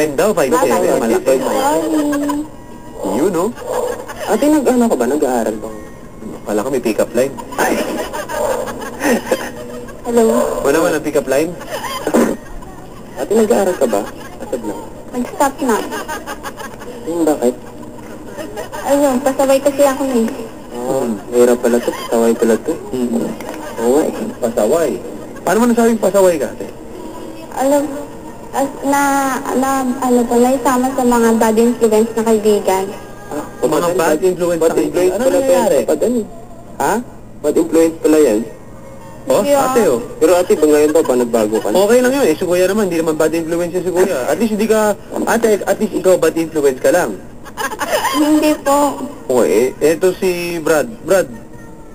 5'10 daw, 5'7. Malaki. Yun, no? Ate, nag-ano ka ba? Nag-aaral ba? Wala ka, may pick-up line. Ay! Hello? Wala ba ng pick-up line? Ate, nag-aaral ka ba? Asad lang. Mag-stop na. Bakit? Ayun, pasabay kasi ako eh. Mahirap pala to. Pasaway pala to. Oo eh. Pasaway. Paano mo nasabing pasaway ka, ate? Alam, ano po, may sama sa mga bad influence na kaibigan. Mga bad influence na kaibigan. Ano nangyayari? Ha? Bad influence pala yan. Oh, ate, oh. Pero ate, ba ngayon ba nagbago ka? Okay lang yun, eh. Si Kuya naman, hindi naman bad influence yun si Kuya. At least hindi ka, ate, at least ikaw bad influence ka lang. Hindi po. Okay, eto si Brad. Brad,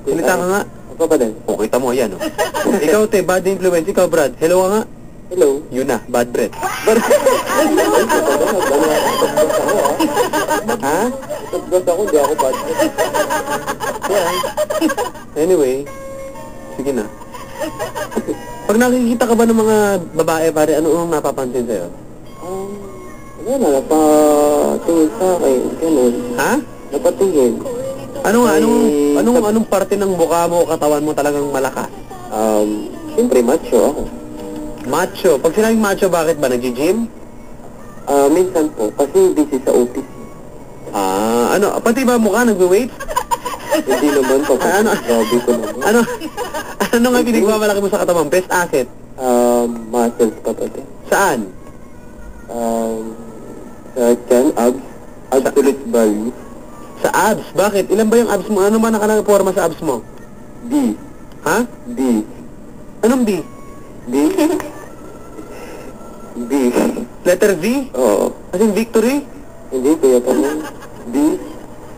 salita ka nga. Apa ba din? O, kita mo, yan, oh. Ikaw, te, bad influence. Ikaw, Brad, hello ka nga. Hello. Yun na, bad breath. Ha? Nagdas ako, di ako bad. Anyway, sige na. Pag nakikita ka ba ng mga babae, pare, ano ang napapansin sa'yo? Wala na, napatingin sa akin. Ganun. Ha? Napatingin. Anong parte ng mukha mo, katawan mo talagang malakas? Siyempre, macho ako. Macho. Pag sinabing macho, bakit ba? Nag-gym? Minsan po, kasi busy sa office. Pati ba mukha, nag-weight? Hindi naman po. Grabe ko naman. Ano nga pinagmamalaki mo sa katawan? Best asset? Muscles pa pati. Saan? Sa chan, abs. Absolute value. Sa abs? Bakit? Ilan ba yung abs mo? Ano ba nakalaporma sa abs mo? B. Ha? B. Anong B? B? B. Letter V? Oo. As in victory? Hindi, kuya pa nun. B?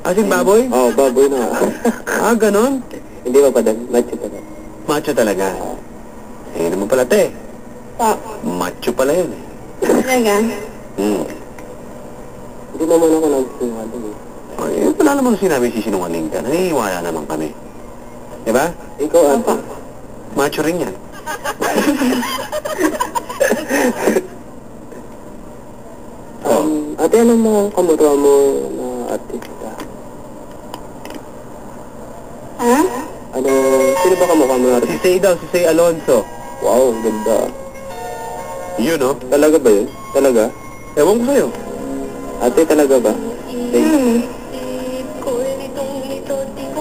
As in baboy? Oo, baboy na. Ganon? Hindi pa pa din. Macho pa din. Macho talaga. Eh, naman pala, te. Po. Macho pala yun, eh. Talaga? Hindi naman ako nagsinungaling eh. Ay, wala naman sinabi sisinungaling ka. Naniniwala naman kami. Diba? Ikaw, ate. Macho rin yan. Ate, anong mga kamura mo na artista? Ha? Sino ba kamukha mo na Si artista? Say daw, si Say Alonso. Wow, ganda. Yun, no? Talaga ba yun? Talaga? Ewan ko sa'yo. Ate, talaga ba?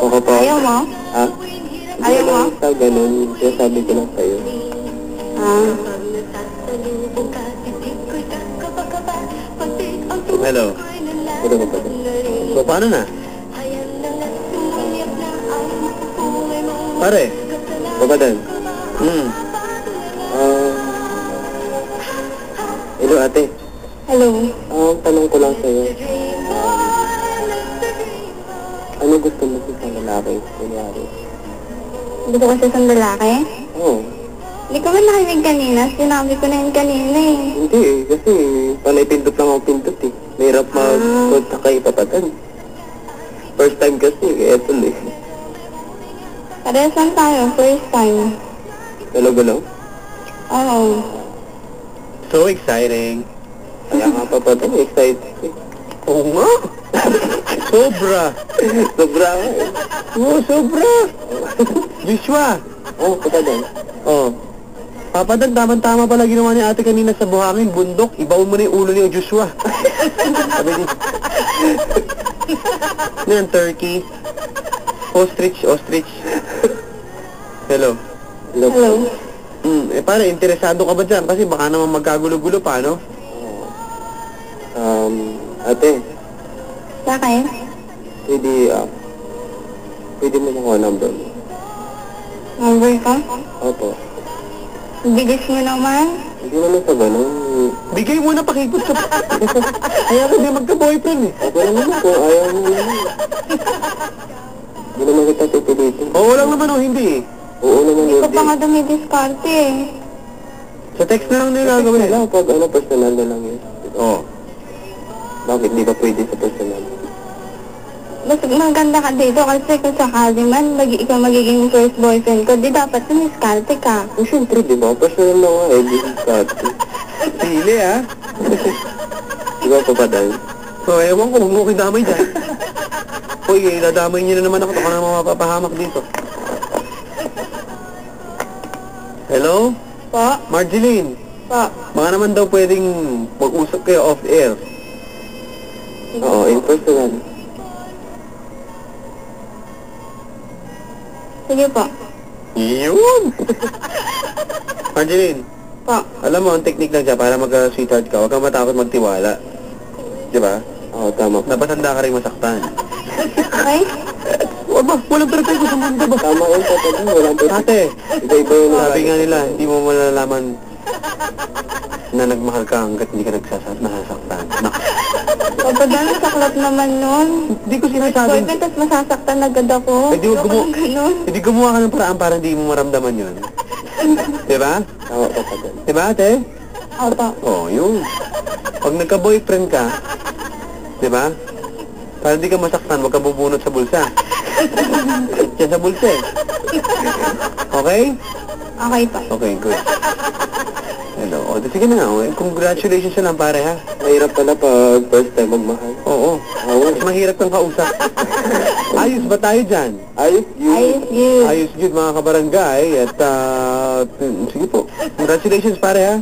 Okay pa. Ayaw mo? Ha? Ayaw mo? Sa ganun, kaya sabi ko lang sa'yo. Hello. Pwede mo ba? So, paano na? Pare. Babadan. Hello, ate. Hello? Tanong ko lang sa'yo. Ano gusto mo sa isang lalaki? Kunyari. Gusto ko sa isang lalaki? Oo. Hindi ko ba nakinig kanina? Sinabi ko na yun kanina eh. Hindi eh, kasi panay pindot lang ako pindot eh. Mahirap mag-code kay papatan. First time kasi, eto eh. Parehas lang tayo, first time. Talaga lang? Oo. So exciting. Kaya nga papatan, excited eh. Oo nga. Sobra. Sobra nga eh. Oo, sobra. Joshua. Papatan. Papadan, tama-tama pala ginawa ni ate kanina sa buhangin, bundok. Ibaon mo na yung ulo ni Joshua. Sabi ni... Ano yan, turkey? Ostrich. Hello. Hello? Pare, interesado ka ba dyan? Kasi baka naman magkagulo-gulo pa, no? Ate, Bakit? pwede mo makuha number mo. Number ka? Opo. Bilis mo naman. Hindi naman sa ganun. Bigay mo na pakipot sa... Kaya ka din magka-boyfriend, eh. Okay naman kung ayaw mo naman. Hindi naman kita pipilitin. Oo lang naman o hindi, eh. Oo naman Hindi ko hindi. pa nga dumidiskarte eh. Sa text na lang nila gagawin. Wala, pag personal na lang yun. Oo. Bakit di ba pwede sa personal? Mas maganda ka dito kasi kung sakali man ikaw magiging first boyfriend ko, di dapat dumiskarte ka. Siyempre, di ba? Personal na nga eh, di start. Pili, ah. Di ba, Papa Dan? So, ewan ko, huwag mo kinamay dyan. Uy, dadamay niyo na naman ako. Ako na mapapahamak dito. Hello? Po? Marjeline, Po? baka naman daw pwedeng mag-usap kayo off-air. Oo, in personal. Sige po. Yun! Marjeline, Po. alam mo, ang technique lang dyan para mag-sweetheart ka, huwag kang matakot magtiwala. Di ba? Oo, tama. Dapat handa ka rin masaktan. Okay? Wag ba? Walang perfecto sa mundo ba? Tama yun, Papa Dan. Walang perfect. Ate, Iba-iba yun. sabi nga nila, hindi mo malalaman na nagmahal ka hanggat hindi ka nasasaktan. Papa Dan, saklap naman nun. Hindi ko sinasabi. Boyfriend, tapos masasaktan agad ako. Eh, di wag Ayoko ng ganun. Hindi gumawa ka ng paraan para hindi mo maramdaman yun. Di ba? Tama, Papa Dan. Di ba, ate? Opo. Oo, yun. Pag nagka-boyfriend ka, di ba? Para hindi ka masaktan, huwag ka bubunot sa bulsa. Yan sa bulsa eh. Okay? Okay po. Okay, good. Hello. O, sige na nga. Congratulations na lang, pare, ha? Mahirap pala pag first time magmahal. Oo. Oo. Mas mahirap kang kausap. Ayos ba tayo dyan? Ayos yun. Ayos yun. Ayos yun, mga kabarangay. At, sige po. Congratulations, pare, ha?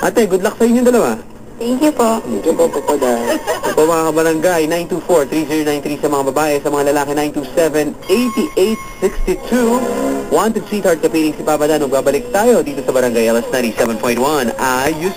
Ate, good luck sa inyo dalawa. Thank you po. Thank you po, Papa Dan. Ito po, mga kabarangay, 924-3093 sa mga babae, sa mga lalaki, 927-8862. Wanted Sweetheart, kapiling si Papa Dan. Magbabalik tayo dito sa Barangay LS 97.1. Ayos!